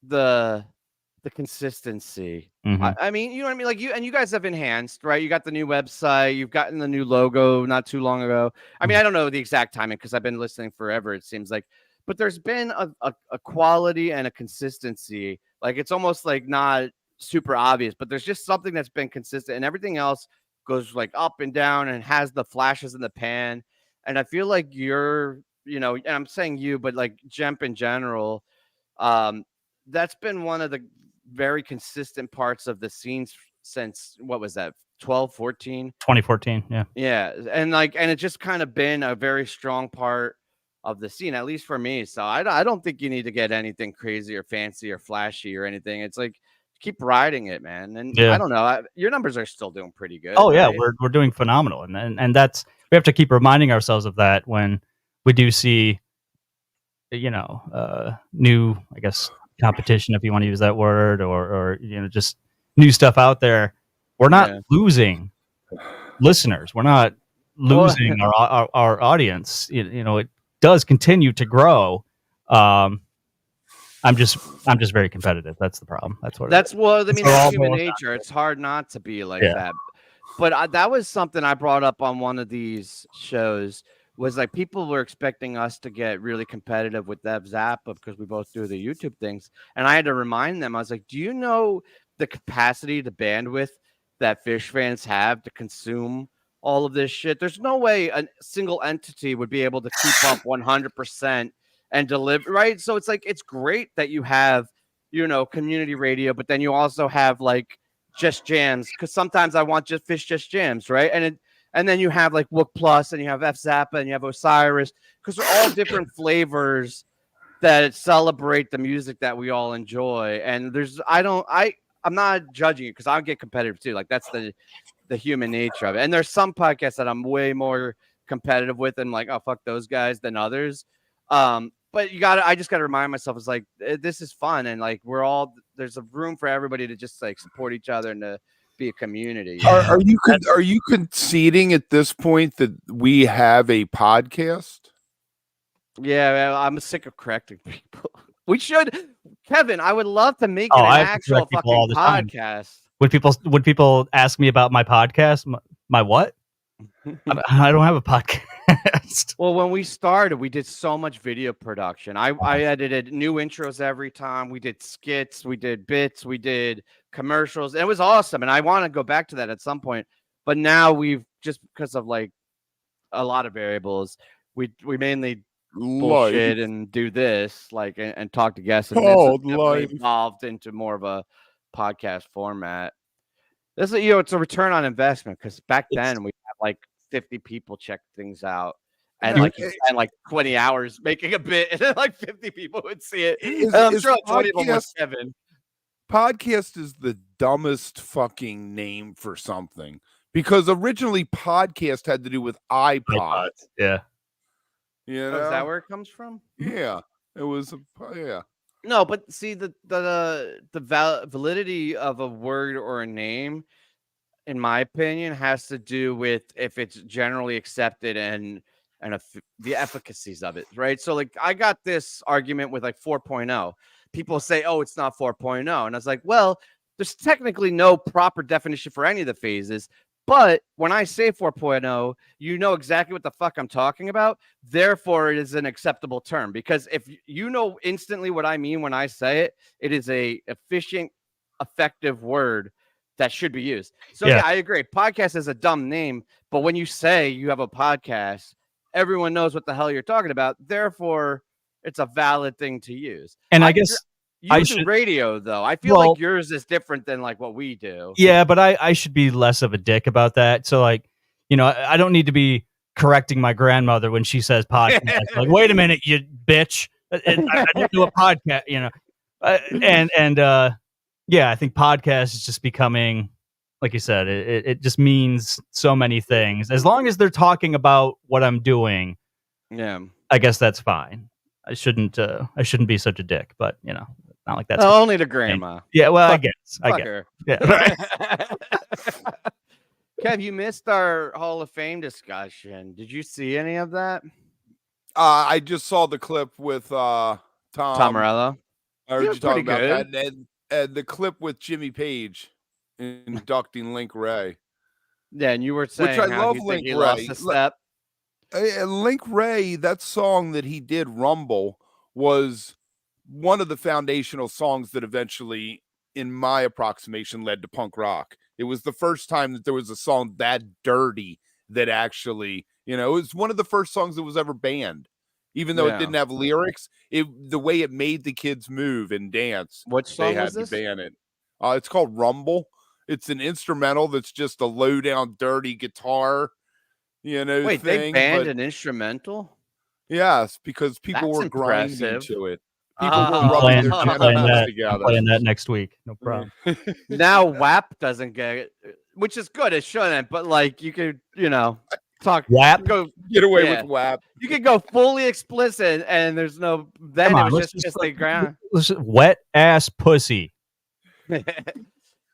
the consistency. I mean, you know what I mean? Like you guys have enhanced, right? You got the new website, you've gotten the new logo not too long ago. I mean, I don't know the exact timing because I've been listening forever, it seems like, but there's been a quality and a consistency. Like it's almost like not super obvious, but there's just something that's been consistent, and everything else goes like up and down and has the flashes in the pan. And I feel like you're, you know, and I'm saying you, but like JEMP in general, that's been one of the very consistent parts of the scenes since, what was that, 2014. Yeah, and it's just kind of been a very strong part of the scene, at least for me. So I don't think you need to get anything crazy or fancy or flashy or anything. It's like, keep riding it, man. And I don't know, your numbers are still doing pretty good. Oh yeah, right? we're doing phenomenal, and that's, we have to keep reminding ourselves of that when we do see, you know, new, I guess, competition, if you want to use that word, or you know, just new stuff out there. We're not losing listeners. We're not losing our audience. You know, it does continue to grow. I'm just very competitive. That's the problem. That's what. That's what I mean. That's human nature. It's hard not to be like that. But that was something I brought up on one of these shows. Was like, people were expecting us to get really competitive with Dev Zappa because we both do the YouTube things, and I had to remind them. I was like, "Do you know the capacity, the bandwidth that Phish fans have to consume all of this shit? There's no way a single entity would be able to keep up 100% and deliver, right? So it's like, it's great that you have, you know, community radio, but then you also have like just jams, because sometimes I want just Phish just jams, right? And then you have like Wook Plus, and you have F Zappa, and you have Osiris, because they're all different flavors that celebrate the music that we all enjoy. And I'm not judging you, because I'll get competitive too. Like that's the human nature of it. And there's some podcasts that I'm way more competitive with, and like, oh fuck those guys, than others. But I just gotta remind myself, it's like, this is fun, and like there's a room for everybody to just like support each other and to be a community. Are you conceding at this point that we have a podcast? Yeah, I'm sick of correcting people. We should, Kevin. I would love to make it an actual fucking podcast. When people ask me about my podcast, my what? I don't have a podcast. Well, when we started, we did so much video production. I edited new intros every time. We did skits, we did bits, we did commercials. It was awesome, and I want to go back to that at some point. But now we've, just because of like a lot of variables, we mainly bullshit and do this, like, and talk to guests, and this evolved into more of a podcast format. This is, you know, it's a return on investment, because back then we had like 50 people check things out, and like you spend like 20 hours making a bit, and then like 50 people would see it. I'm sure 20 of them was Kevin. Podcast is the dumbest fucking name for something, because originally podcast had to do with iPods. Yeah. You know? Is that where it comes from? Yeah, it was. No, but see, the validity of a word or a name, in my opinion, has to do with if it's generally accepted and the efficacies of it, right? So like, I got this argument with like 4.0. People say, oh, it's not 4.0. And I was like, well, there's technically no proper definition for any of the phases, But when I say 4.0, you know exactly what the fuck I'm talking about. Therefore, it is an acceptable term, because if you know instantly what I mean when I say it, it is a efficient, effective word that should be used. So yeah, I agree. Podcast is a dumb name, but when you say you have a podcast, everyone knows what the hell you're talking about. Therefore, it's a valid thing to use. And I guess you do radio, though. I feel like yours is different than like what we do. Yeah, but I should be less of a dick about that. So like, you know, I don't need to be correcting my grandmother when she says podcast. Like, wait a minute, you bitch. I didn't do a podcast, you know. Yeah, I think podcast is just becoming, like you said, it just means so many things. As long as they're talking about what I'm doing, yeah, I guess that's fine. I shouldn't be such a dick, but you know, not like that's only to grandma. Yeah, well, I guess. Her. Yeah, right. Kev, you missed our Hall of Fame discussion. Did you see any of that? I just saw the clip with Tom Morello. I heard you talking about that, and the clip with Jimmy Page inducting Link Ray. Yeah, and you were saying, which I love Link Ray. Lost a step. Link Ray, that song that he did, Rumble, was one of the foundational songs that eventually, in my approximation, led to punk rock. It was the first time that there was a song that dirty that actually, you know, it was one of the first songs that was ever banned. Even though it didn't have lyrics, the way it made the kids move and dance, what song they had to ban it. It's called Rumble. It's an instrumental that's just a low down, dirty guitar, you know. Wait, thing, they banned an instrumental? Yes, because people were impressive. grinding to it. People were rubbing their genitals together. I'm playing that next week. No problem. Now WAP doesn't get it, which is good. It shouldn't, but like you could, you know, talk WAP. Get away with WAP. You could go fully explicit, and there's no. Then it was just the ground. Wet ass pussy.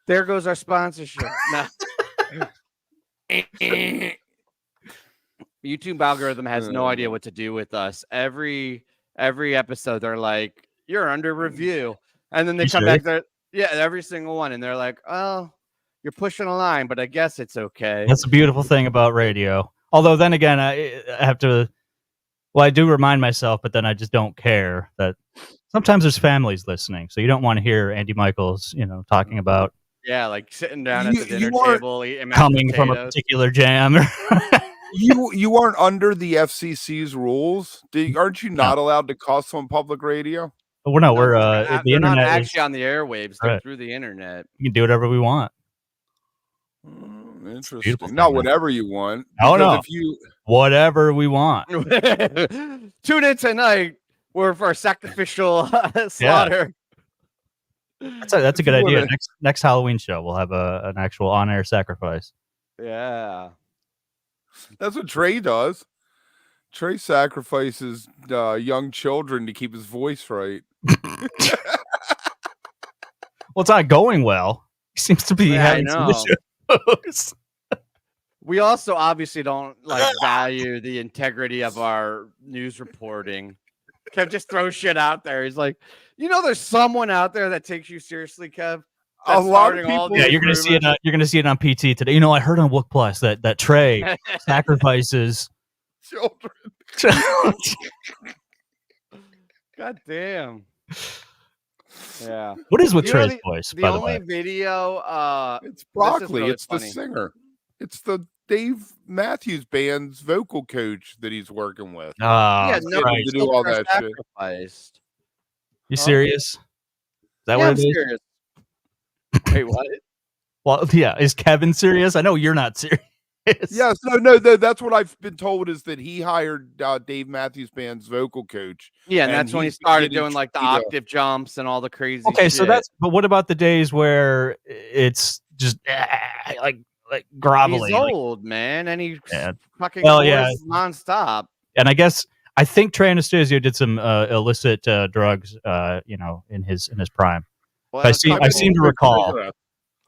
There goes our sponsorship. YouTube algorithm has no idea what to do with us. Every episode, they're like, "You're under review," and then they come back there. Yeah, every single one, and they're like, "Oh, you're pushing a line, but I guess it's okay." That's the beautiful thing about radio. Although then again, I have to. Well, I do remind myself, but then I just don't care that sometimes there's families listening, so you don't want to hear Andy Michels, you know, talking about. Yeah, like sitting down at the dinner table, eating coming from a particular jam. You aren't under the FCC's rules. Aren't you not allowed to cuss on public radio? Well, no, we're the internet not actually on the airwaves. They're through the internet. You can do whatever we want. Interesting. Not whatever you want. Oh no, whatever we want. Tune in tonight. We're for a sacrificial slaughter. That's a good idea. Next Halloween show, we'll have an actual on-air sacrifice. Yeah, that's what Trey does. Trey sacrifices young children to keep his voice right. Well, it's not going well. He seems to be having some issues. We also obviously don't value the integrity of our news reporting. Kev just throws shit out there. He's like, you know, there's someone out there that takes you seriously, Kev. A lot of people. Yeah, you're gonna see it. You're gonna see it on PT today. You know, I heard on Wook Plus that Trey sacrifices children. God damn. Yeah. What is with Trey's voice? The only video. It's Broccoli. It's funny. The singer. It's the Dave Matthews Band's vocal coach that he's working with. Yeah, no, to do all that shit. You serious? Is that what it is? Serious. Wait, what? Well, yeah. Is Kevin serious? I know you're not serious. Yes, no. That's what I've been told is that he hired Dave Matthews Band's vocal coach. Yeah, and that's when he started doing like the octave jumps and all the crazy. Okay, shit. So but what about the days where it's just like groveling? He's old, man, and he fucking nonstop. And I think Trey Anastasio did some illicit drugs, in his prime. Well, I seem to recall.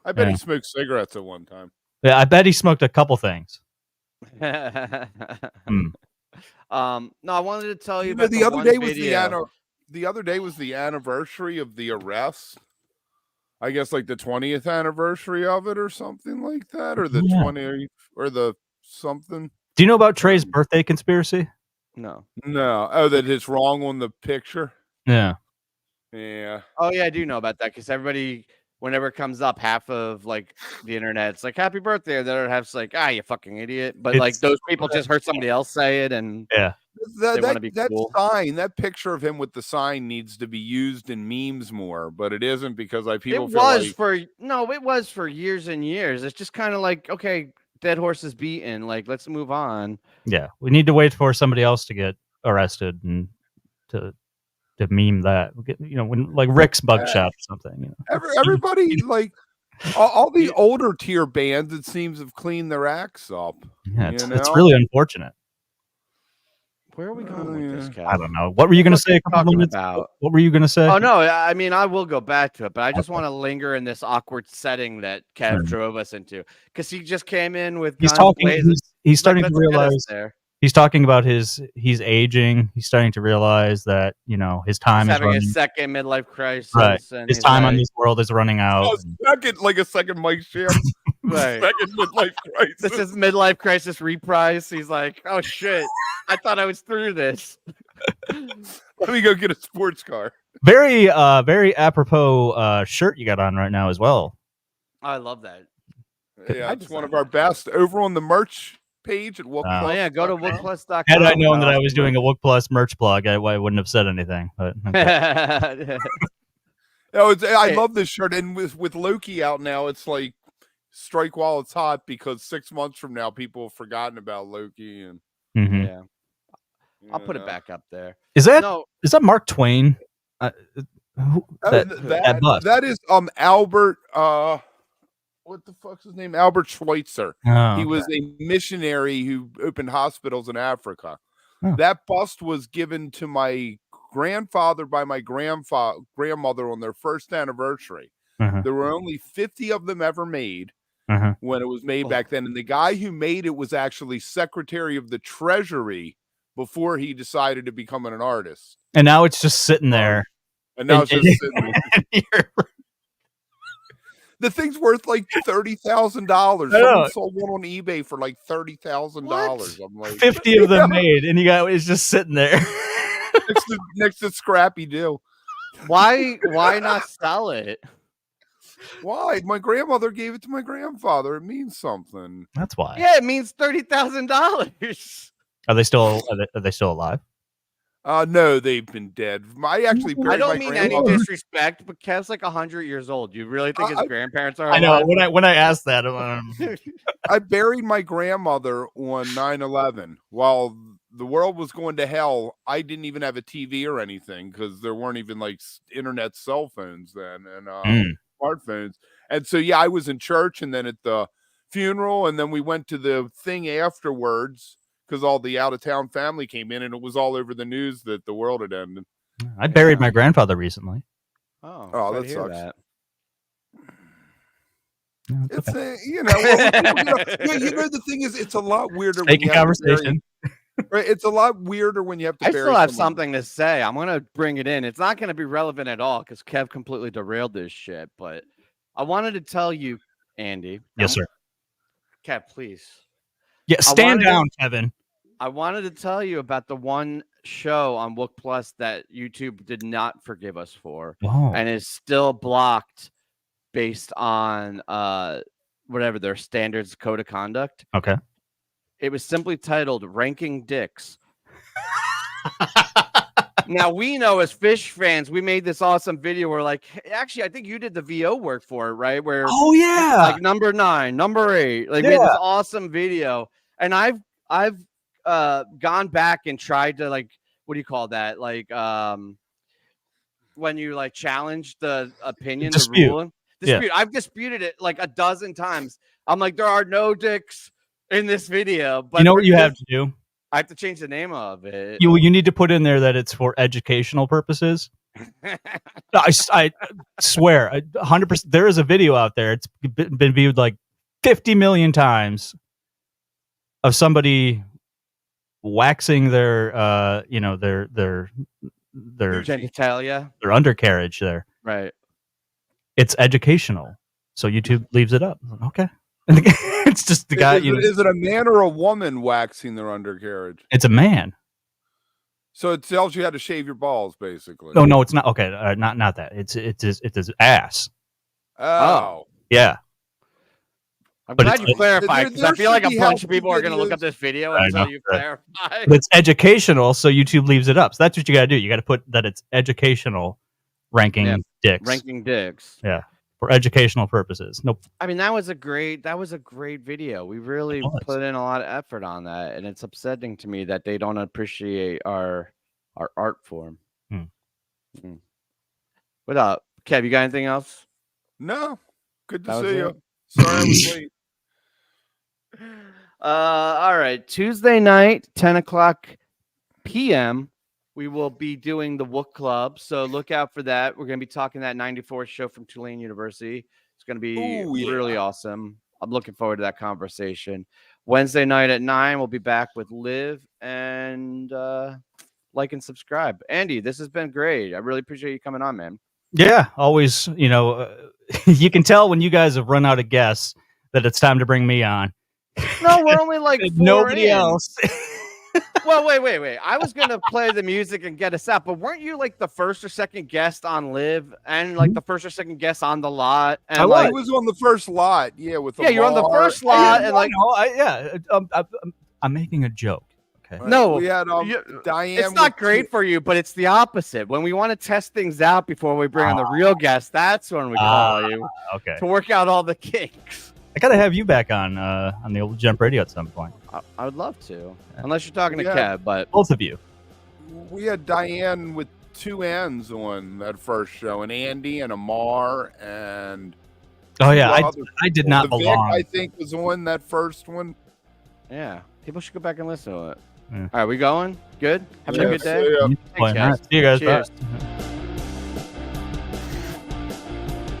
I bet he smoked cigarettes at one time. Yeah, I bet he smoked a couple things. No, I wanted to tell you about the other day was the other day was the anniversary of the arrest. I guess like the 20th anniversary of it or something like that, or the 20th or the something. Do you know about Trey's birthday conspiracy? No. Oh, that it's wrong on the picture. Yeah. Oh yeah, I do know about that because everybody, whenever it comes up, half of like the internet's like "Happy birthday," or the other half's like you fucking idiot." But like those people just heard somebody else say it, and they want to be cool. Sign, that picture of him with the sign needs to be used in memes more, but it isn't because people it feel was like it was for years and years. It's just kind of like, okay, dead horse is beaten. Like, let's move on. Yeah, we need to wait for somebody else to get arrested and to meme that. When like Rick's Bug Shop or something. Everybody like all the older tier bands, it seems, have cleaned their acts up. Yeah, it's really unfortunate. Where are we going with this, Kev? I don't know. What were you going to say? What were you going to say? Oh no, I mean, I will go back to it, but I just want to linger in this awkward setting that Kev drove us into, because he just came in with. He's talking. He's starting to realize. He's talking about he's aging. He's starting to realize that his time is having a second midlife crisis. Right. And his time on this world is running out. A second Mike Sham. Right. Second midlife crisis. This is midlife crisis reprise. He's like, oh shit, I thought I was through this. Let me go get a sports car. Very apropos shirt you got on right now as well. I love that. Yeah, it's one of our best. Over on the merch page at Wook Plus. Oh yeah, go to wookplus.com. Had I known that I was doing a Wook Plus merch blog, I wouldn't have said anything. But okay. I love this shirt, and with Loki out now, it's like strike while it's hot, because 6 months from now, people have forgotten about Loki, and yeah, I'll put it back up there. Is that Mark Twain? That is Albert. What the fuck's his name? Albert Schweitzer. He was a missionary who opened hospitals in Africa. That bust was given to my grandfather by my grandmother on their first anniversary. There were only 50 of them ever made when it was made back then. And the guy who made it was actually Secretary of the Treasury before he decided to become an artist. And now it's just sitting there. And now it's just sitting there. The thing's worth like $30,000. Someone sold one on eBay for like $30,000. I'm like, 50 of them made, and it's just sitting there next to Scrappy Doo. Why not sell it? Why? My grandmother gave it to my grandfather. It means something. That's why. Yeah, it means $30,000. Are they still alive? No, they've been dead. I don't mean any disrespect, but Kev's like 100 years old. You really think his grandparents are alive? I know. When I asked that, I buried my grandmother on 9/11 while the world was going to hell. I didn't even have a TV or anything, because there weren't even like internet cell phones then, and smartphones. And so I was in church, and then at the funeral, and then we went to the thing afterwards, because all the out-of-town family came in, and it was all over the news that the world had ended. I buried my grandfather recently. Oh, that sucks. That. It's the thing is, it's a lot weirder. Taking conversation. Right, it's a lot weirder when you have to. I still have something to say. I'm gonna bring it in. It's not gonna be relevant at all because Kev completely derailed this shit. But I wanted to tell you, Andy. Yes, sir. Kev, please. Yeah, stand down, Kevin. I wanted to tell you about the one show on Wook Plus that YouTube did not forgive us for, and is still blocked based on whatever their standards code of conduct. Okay. It was simply titled "Ranking Dicks." Now, we know as Phish fans, we made this awesome video where, like, actually, I think you did the VO work for it, right? Where like number 9, number 8, like we had this awesome video, and I've gone back and tried to, like, what do you call that? Like, when you like challenge the opinion, dispute. The ruling. Dispute. Yeah. I've disputed it like a dozen times. I'm like, there are no dicks in this video. But you know what you have to do? I have to change the name of it. You need to put in there that it's for educational purposes. I swear, 100%. There is a video out there. It's been viewed like 50 million times of somebody waxing their genitalia, their undercarriage there. Right. it's educational, so YouTube leaves it up. Okay. It's just the guy. Is it a man or a woman waxing their undercarriage? It's a man. So it tells you how to shave your balls, basically. No, it's not. Okay, not that. It's his ass. Oh. Yeah. I'm But glad you clarified, because I feel like a bunch of people are videos. going to look up this video until you clarify. But it's educational, so YouTube leaves it up. So that's what you got to do. You got to put that it's educational, ranking dicks. Ranking dicks. Yeah, for educational purposes. Nope. I mean, that was a great video. We really put in a lot of effort on that, and it's upsetting to me that they don't appreciate our art form. What up, Kev? You got anything else? No. Good to see you. Sorry I was late. All right. Tuesday night, 10:00 p.m. We will be doing the Wook Club, so look out for that. We're going to be talking that 94th show from Tulane University. It's going to be really awesome. I'm looking forward to that conversation. Wednesday night at 9, we'll be back with Liv, and like and subscribe. Andy, this has been great. I really appreciate you coming on, man. Yeah, always. You can tell when you guys have run out of guests that it's time to bring me on. No, we're only like 4 nobody in. else. Well, wait. I was going to play the music and get us out, but weren't you like the first or second guest on Liv and like the first or second guest on the lot? And I was on the first lot. Yeah, you're on the first lot. I'm making a joke. Okay. No, we had Diane. It's not great for you, but it's the opposite. When we want to test things out before we bring on the real guest, that's when we call you. Okay. To work out all the kinks. I gotta have you back on the old JEMP Radio at some point. I would love to, unless you're talking to Kev. But both of you. We had Diane with 2 N's on that first show, and Andy and Amar and. Oh yeah, I did not belong. Vic, I think was on that first one. Yeah, people should go back and listen to it. Yeah. All right, we going? Good? Having a good day? See ya. Thanks, guys. See you guys. Cheers. Bye.